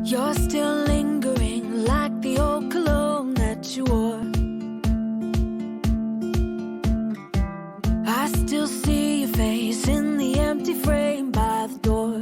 You're still lingering like the old cologne that you wore. I still see your face in the empty frame by the door.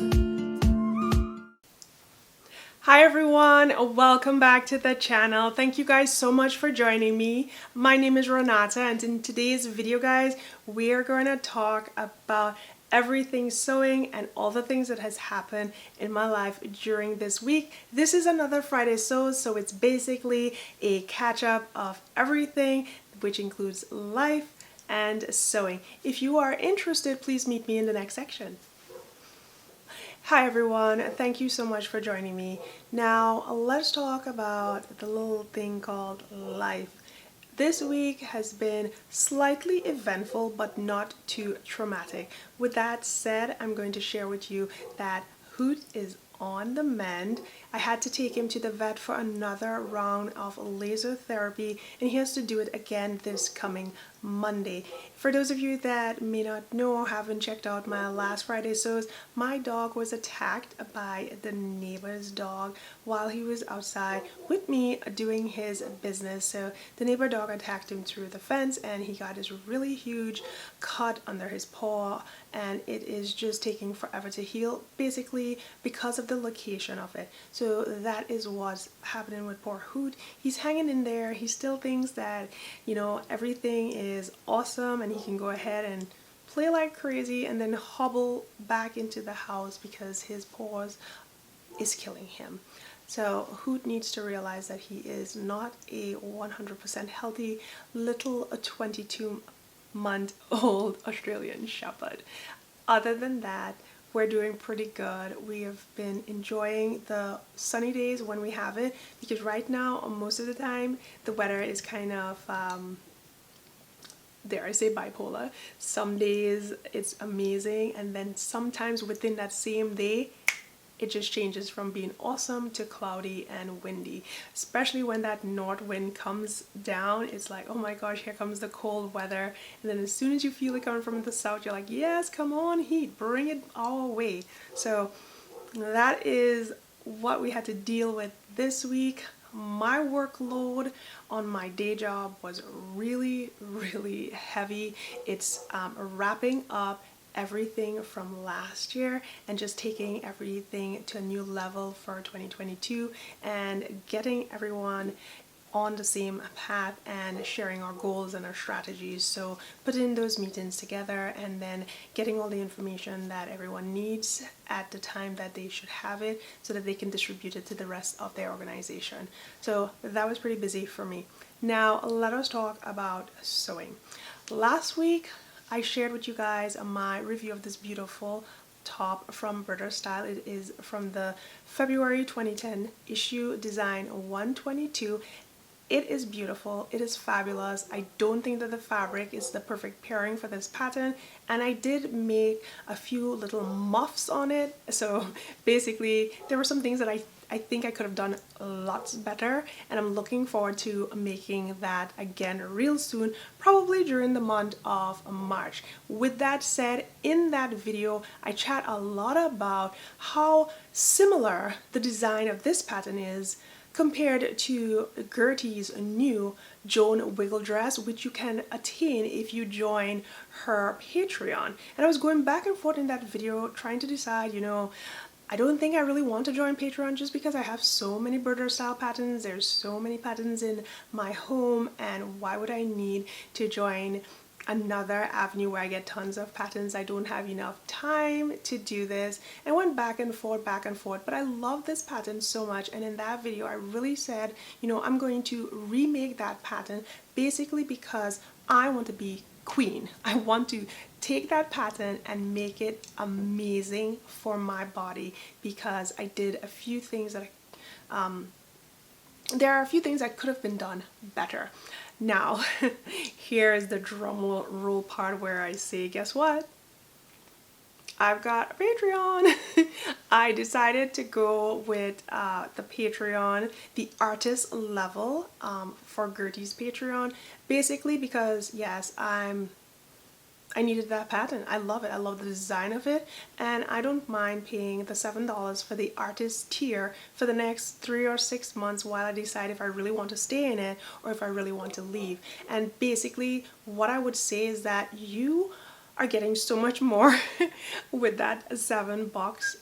Hi everyone, welcome back to the channel. Thank you guys so much for joining me. My name is Renata, and in today's video guys, we are going to talk about everything sewing and all the things that has happened in my life during this week. This is another Fridaysews, so it's basically a catch-up of everything, which includes life and sewing. If you are interested, please meet me in the next section. Hi everyone, thank you so much for joining me. Now let's talk about the little thing called life. This week has been slightly eventful but not too traumatic. With that said, I'm going to share with you that Hoot is on the mend. I had to take him to the vet for another round of laser therapy, and he has to do it again this coming Monday. For those of you that may not know or haven't checked out my last Fridaysews, my dog was attacked by the neighbor's dog while he was outside with me doing his business. So the neighbor dog attacked him through the fence, and he got this really huge cut under his paw, and it is just taking forever to heal, basically because of the location of it. So that is what's happening with poor Hoot. He's hanging in there. He still thinks that, you know, everything is awesome and he can go ahead and play like crazy and then hobble back into the house because his paws is killing him. So Hoot needs to realize that he is not a 100% healthy little 22-month-old Australian Shepherd. Other than that, we're doing pretty good. We have been enjoying the sunny days when we have it, because right now, most of the time, the weather is kind of, dare I say, bipolar. Some days it's amazing, and then sometimes within that same day, it just changes from being awesome to cloudy and windy. Especially when that north wind comes down, it's like, oh my gosh, here comes the cold weather. And then as soon as you feel it coming from the south, you're like, yes, come on, heat, bring it our way. So that is what we had to deal with this week. My workload on my day job was really heavy. It's wrapping up everything from last year and just taking everything to a new level for 2022 and getting everyone on the same path and sharing our goals and our strategies. So putting those meetings together and then getting all the information that everyone needs at the time that they should have it so that they can distribute it to the rest of their organization. So that was pretty busy for me. Now let us talk about sewing. Last week I shared with you guys my review of this beautiful top from British Style. It is from the February 2010 issue, design 122. It is beautiful. It is fabulous. I don't think that the fabric is the perfect pairing for this pattern, and I did make a few little muffs on it. So basically there were some things that I think I could have done lots better, and I'm looking forward to making that again real soon, probably during the month of March. With that said, in that video I chat a lot about how similar the design of this pattern is compared to Gertie's new Joan Wiggle dress, which you can attain if you join her Patreon. And I was going back and forth in that video trying to decide, you know, I don't think I really want to join Patreon just because I have so many British style patterns. There's so many patterns in my home, and why would I need to join another avenue where I get tons of patterns? I don't have enough time to do this. I went back and forth, but I love this pattern so much, and in that video I really said, you know, I'm going to remake that pattern basically because I want to be queen. I want to take that pattern and make it amazing for my body, because I did a few things that there are a few things that could have been done better. Now here is the drum roll part where I say, guess what? I've got a Patreon. I decided to go with the Patreon, the artist level for Gertie's Patreon, basically because yes, I'm I needed that pattern. I love it. I love the design of it, and I don't mind paying the $7 for the artist tier for the next 3 or 6 months while I decide if I really want to stay in it or if I really want to leave. And basically what I would say is that you are getting so much more with that $7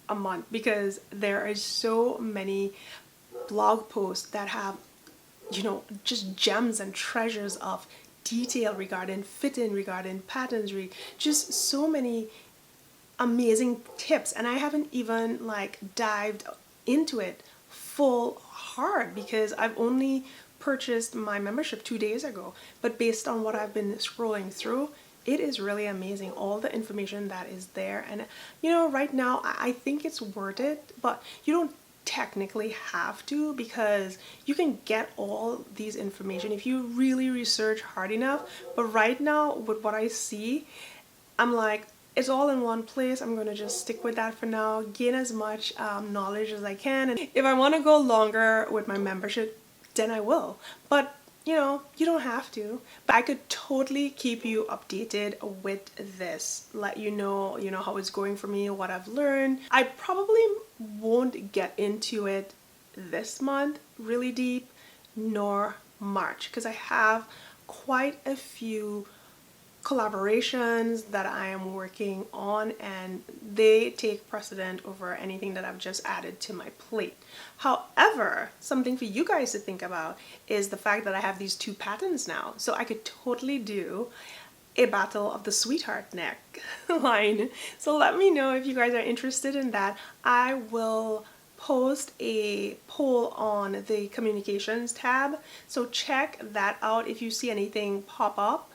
a month, because there are so many blog posts that have, you know, just gems and treasures of detail regarding fitting, regarding patterns, just so many amazing tips. And I haven't even like dived into it full hard because I've only purchased my membership 2 days ago. But based on what I've been scrolling through, it is really amazing, all the information that is there. And you know, right now I think it's worth it, but you don't technically have to, because you can get all these information if you really research hard enough. But right now with what I see, I'm like, it's all in one place. I'm going to just stick with that for now, gain as much knowledge as I can, and if I want to go longer with my membership, then I will. But you know, you don't have to. But I could totally keep you updated with this, let you know how it's going for me, what I've learned. I probably won't get into it this month really deep, nor March, because I have quite a few collaborations that I am working on, and they take precedent over anything that I've just added to my plate. However, something for you guys to think about is the fact that I have these 2 patterns now, so I could totally do a battle of the sweetheart neck line. So let me know if you guys are interested in that. I will post a poll on the communications tab, so check that out. If you see anything pop up,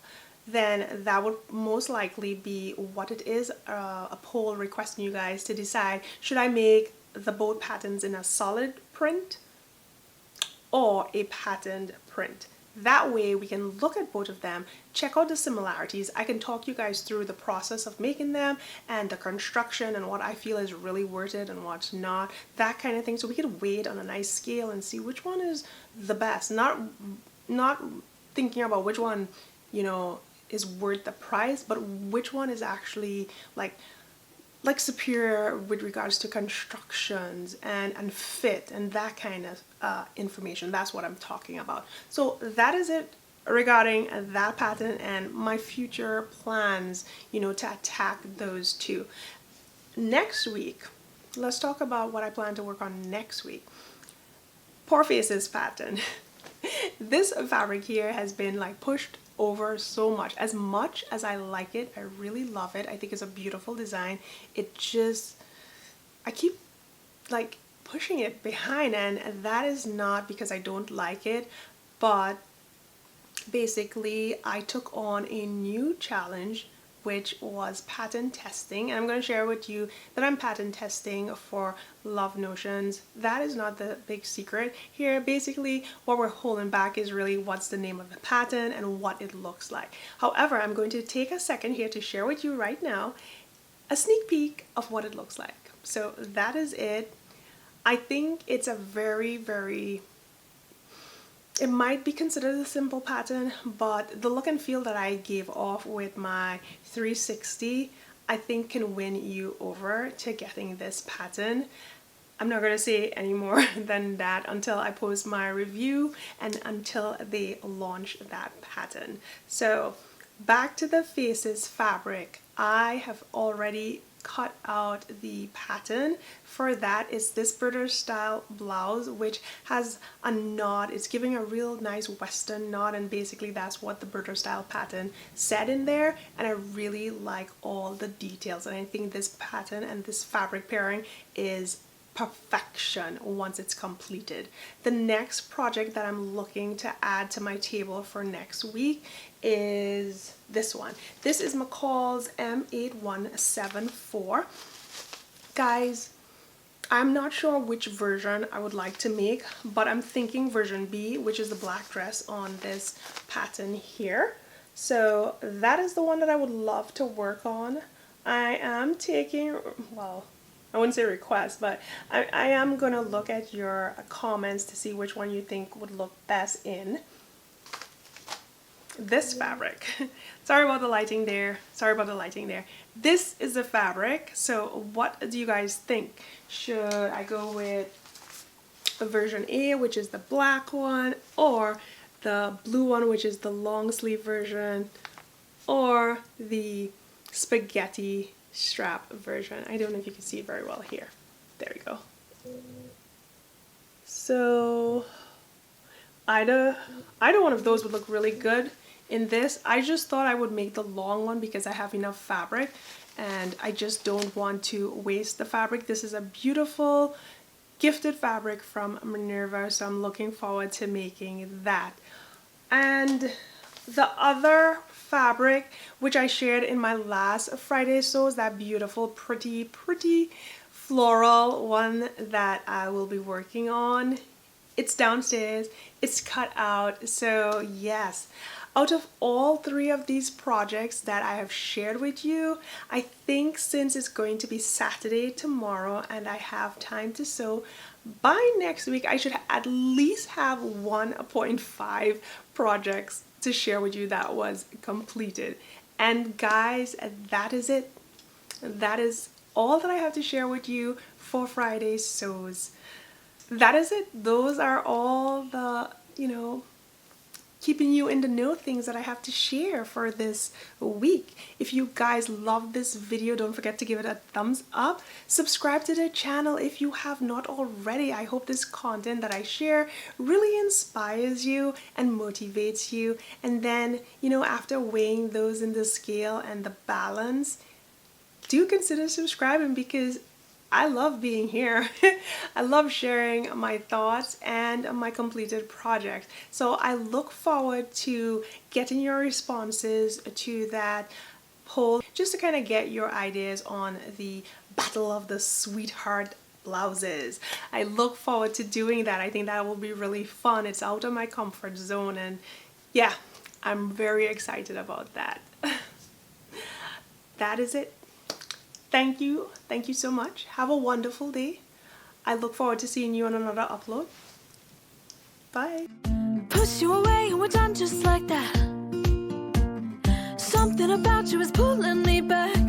then that would most likely be what it is, a poll requesting you guys to decide, should I make the both patterns in a solid print or a patterned print. That way we can look at both of them, check out the similarities. I can talk you guys through the process of making them and the construction and what I feel is really worth it and what's not, that kind of thing. So we could weigh it on a nice scale and see which one is the best, not thinking about which one, you know, is worth the price, but which one is actually like superior with regards to constructions and fit and that kind of information. That's what I'm talking about. So that is it regarding that pattern and my future plans, you know, to attack those 2. Next week, let's talk about what I plan to work on next week. Poor Faces pattern. This fabric here has been like pushed over so much. As much as I like it, I really love it. I think it's a beautiful design. It just, I keep like pushing it behind, and that is not because I don't like it, but basically I took on a new challenge, which was pattern testing, and I'm going to share with you that I'm pattern testing for Love Notions. That is not the big secret here. Basically what we're holding back is really what's the name of the pattern and what it looks like. However, I'm going to take a second here to share with you right now a sneak peek of what it looks like. So that is it. I think it's a very it might be considered a simple pattern, but the look and feel that I gave off with my 360, I think can win you over to getting this pattern. I'm not going to say any more than that until I post my review and until they launch that pattern. So back to the Faces fabric. I have already cut out the pattern. For that is this British style blouse, which has a knot. It's giving a real nice western knot, and basically that's what the British style pattern said in there, and I really like all the details, and I think this pattern and this fabric pairing is perfection once it's completed. The next project that I'm looking to add to my table for next week is this one. This is McCall's M8174. Guys, I'm not sure which version I would like to make, but I'm thinking version B, which is the black dress on this pattern here. So that is the one that I would love to work on. I am taking, well, I wouldn't say request, but I am going to look at your comments to see which one you think would look best in. this fabric. Sorry about the lighting there. Sorry about the lighting there. This is the fabric. So what do you guys think? Should I go with a version A, which is the black one, or the blue one, which is the long sleeve version, or the spaghetti strap version? I don't know if you can see it very well here. There we go. So either one of those would look really good in this. I just thought I would make the long one because I have enough fabric and I just don't want to waste the fabric. This is a beautiful gifted fabric from Minerva, so I'm looking forward to making that. And the other fabric, which I shared in my last Fridaysews, that beautiful pretty floral one that I will be working on, it's downstairs, it's cut out. So yes, out of all three of these projects that I have shared with you, I think since it's going to be Saturday tomorrow and I have time to sew, by next week I should at least have 1.5 projects to share with you that was completed. And guys, that is it. That is all that I have to share with you for Fridaysews. That is it. Those are all the, keeping you in the know things that I have to share for this week. If you guys love this video, don't forget to give it a thumbs up. Subscribe to the channel if you have not already. I hope this content that I share really inspires you and motivates you. And then, after weighing those in the scale and the balance, do consider subscribing because I love being here. I love sharing my thoughts and my completed project. So I look forward to getting your responses to that poll, just to kind of get your ideas on the Battle of the Sweetheart blouses. I look forward to doing that. I think that will be really fun. It's out of my comfort zone, and yeah, I'm very excited about that. That is it. Thank you so much. Have a wonderful day. I look forward to seeing you on another upload. Bye. Push you away and we're done just like that. Something about you is pulling me back.